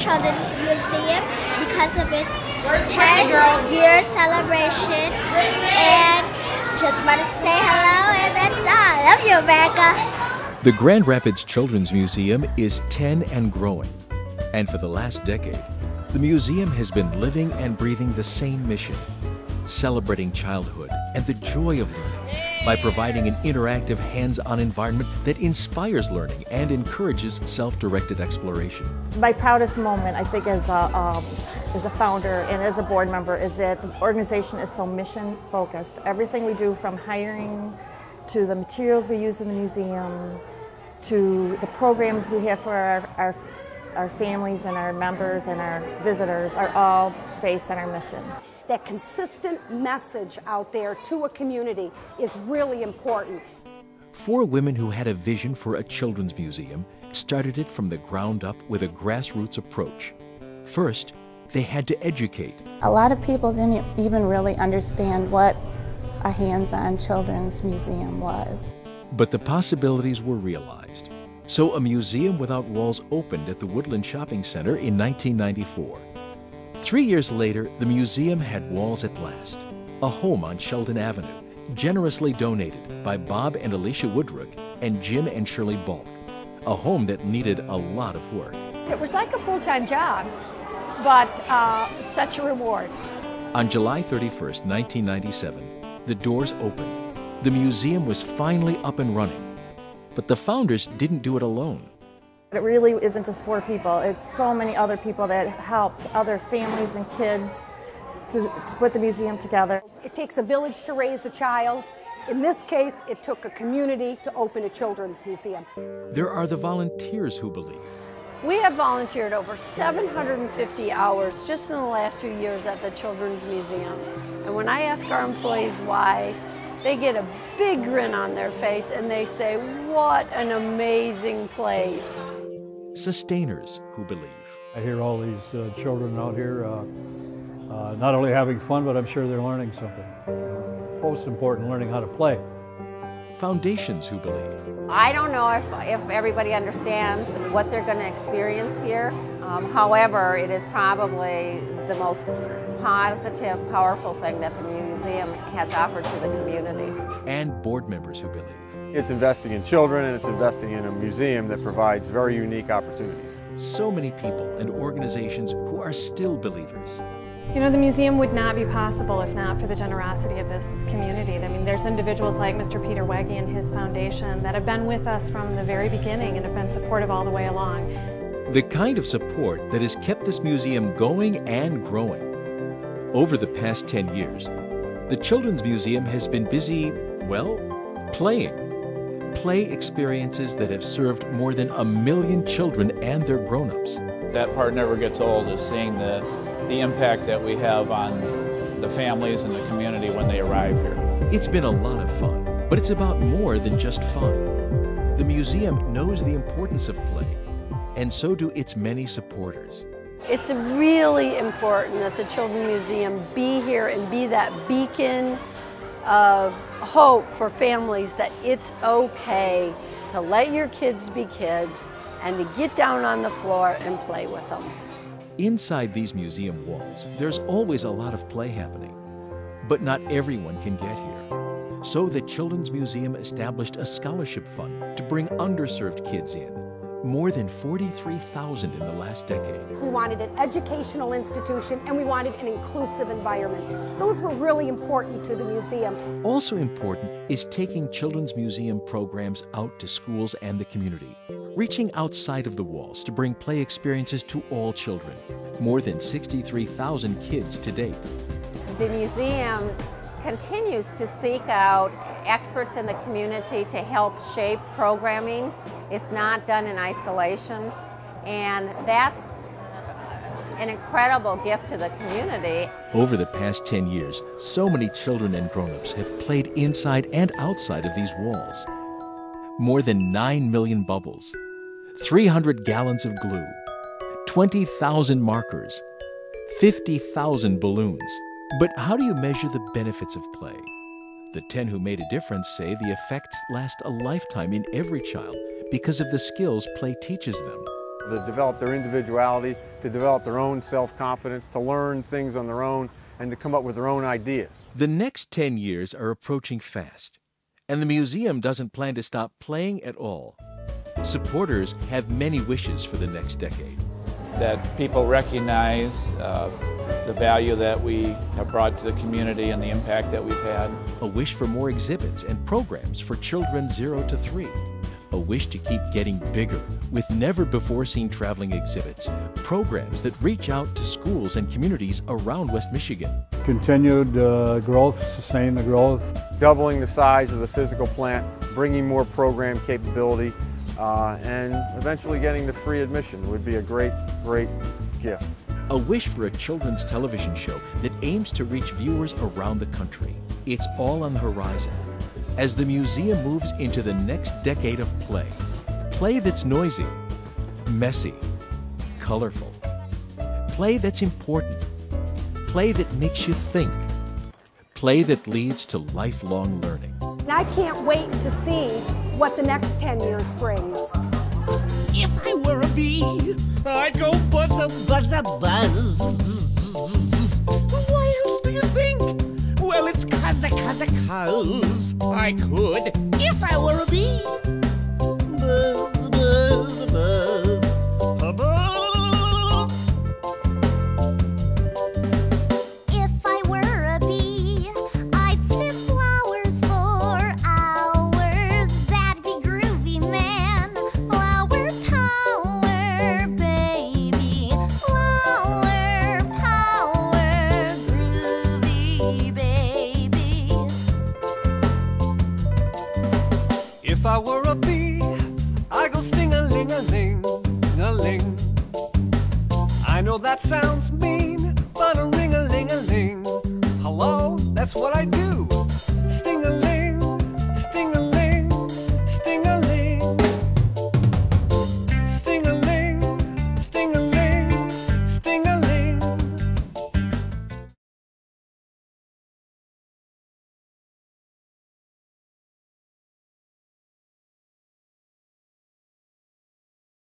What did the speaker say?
Children's Museum because of its 10-year celebration, and just want to say hello, and that's all. Love you, America. The Grand Rapids Children's Museum is 10 and growing, and for the last decade, the museum has been living and breathing the same mission, celebrating childhood and the joy of learning by providing an interactive, hands-on environment that inspires learning and encourages self-directed exploration. My proudest moment, I think, as a founder and as a board member, is that the organization is so mission-focused. Everything we do, from hiring to the materials we use in the museum to the programs we have for our families and our members and our visitors, are all based on our mission. That consistent message out there to a community is really important. 4 women who had a vision for a children's museum started it from the ground up with a grassroots approach. First, they had to educate. A lot of people didn't even really understand what a hands-on children's museum was. But the possibilities were realized. So a museum without walls opened at the Woodland Shopping Center in 1994. 3 years later, the museum had walls at last. A home on Sheldon Avenue, generously donated by Bob and Alicia Woodruck and Jim and Shirley Balk. A home that needed a lot of work. It was like a full-time job, but such a reward. On July 31st, 1997, the doors opened. The museum was finally up and running. But the founders didn't do it alone. It really isn't just 4 people. It's so many other people that helped, other families and kids, to put the museum together. It takes a village to raise a child. In this case, it took a community to open a children's museum. There are the volunteers who believe. We have volunteered over 750 hours just in the last few years at the Children's Museum. And when I ask our employees why, they get a big grin on their face and they say, "What an amazing place." Sustainers who believe. I hear all these children out here not only having fun, but I'm sure they're learning something. Most important, learning how to play. Foundations who believe. I don't know if everybody understands what they're going to experience here. However, it is probably the most positive, powerful thing that the museum has offered to the community. And board members who believe. It's investing in children, and it's investing in a museum that provides very unique opportunities. So many people and organizations who are still believers. You know, the museum would not be possible if not for the generosity of this community. I mean, there's individuals like Mr. Peter Wegge and his foundation that have been with us from the very beginning and have been supportive all the way along. The kind of support that has kept this museum going and growing. Over the past 10 years, the Children's Museum has been busy, well, playing. Play experiences that have served more than 1 million children and their grown-ups. That part never gets old, is seeing the impact that we have on the families and the community when they arrive here. It's been a lot of fun, but it's about more than just fun. The museum knows the importance of play, and so do its many supporters. It's really important that the Children's Museum be here and be that beacon of hope for families, that it's okay to let your kids be kids and to get down on the floor and play with them. Inside these museum walls, there's always a lot of play happening, but not everyone can get here. So the Children's Museum established a scholarship fund to bring underserved kids in. More than 43,000 in the last decade. We wanted an educational institution, and we wanted an inclusive environment. Those were really important to the museum. Also important is taking Children's Museum programs out to schools and the community, reaching outside of the walls to bring play experiences to all children. More than 63,000 kids to date. The museum continues to seek out experts in the community to help shape programming. It's not done in isolation, and that's an incredible gift to the community. Over the past 10 years, so many children and grown-ups have played inside and outside of these walls. More than 9 million bubbles, 300 gallons of glue, 20,000 markers, 50,000 balloons. But how do you measure the benefits of play? The 10 who made a difference say the effects last a lifetime in every child because of the skills play teaches them. to develop their individuality, to develop their own self-confidence, to learn things on their own, and to come up with their own ideas. The next 10 years are approaching fast, and the museum doesn't plan to stop playing at all. Supporters have many wishes for the next decade. That people recognize the value that we have brought to the community and the impact that we've had. A wish for more exhibits and programs for children 0 to 3. A wish to keep getting bigger with never-before-seen traveling exhibits, programs that reach out to schools and communities around West Michigan. Continued growth, sustain the growth. Doubling the size of the physical plant, bringing more program capability, and eventually getting to free admission would be a great, great gift. A wish for a children's television show that aims to reach viewers around the country. It's all on the horizon as the museum moves into the next decade of play. Play that's noisy, messy, colorful. Play that's important. Play that makes you think. Play that leads to lifelong learning. And I can't wait to see what the next 10 years brings. If I were a bee, I'd go buzz. Why else do you think? Well, it's cause I could, if I were a bee. Buzz, buzz, buzz, buzz. If I were a bee, I'd sniff flowers for hours. That'd be groovy, man. Flower power, baby. Flower power, groovy, baby. If I were a bee, I'd go sting-a-ling-a-ling, a-ling. I know that sounds mean, but a ring-a-ling-a-ling. Hello, that's what I do.